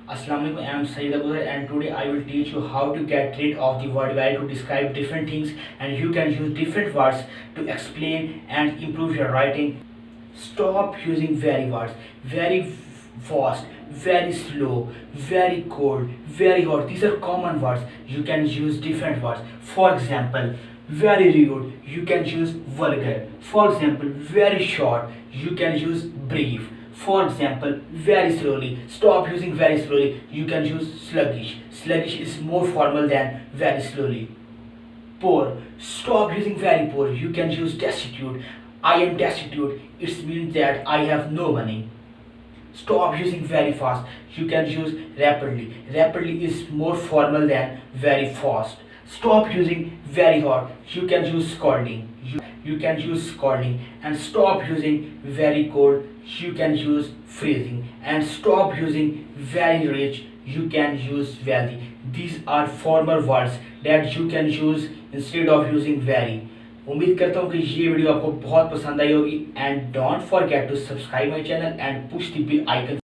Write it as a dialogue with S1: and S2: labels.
S1: Assalamualaikum, I am Sayyid Abuzar and today I will teach you how to get rid of the word vary to describe different things, and you can use different words to explain and improve your writing. Stop using very words. Very fast, very slow, very cold, very hot. These are common words. You can use different words. For example, very rude, you can use vulgar. For example, very short, you can use brief. For example, very slowly, stop using very slowly, you can use sluggish. Sluggish is more formal than very slowly. Poor, stop using very poor, you can use destitute. I am destitute, it means that I have no money. Stop using very fast, you can use rapidly. Rapidly is more formal than very fast. Stop using very hot, you can use scalding. You can use scalding. And stop using very cold, you can use freezing. And stop using very rich, you can use wealthy. These are formal words that you can use instead of using very. उम्मीद करता हूँ कि ये video आपको बहुत पसंद आई होगी, and don't forget to subscribe my channel and push the bell icon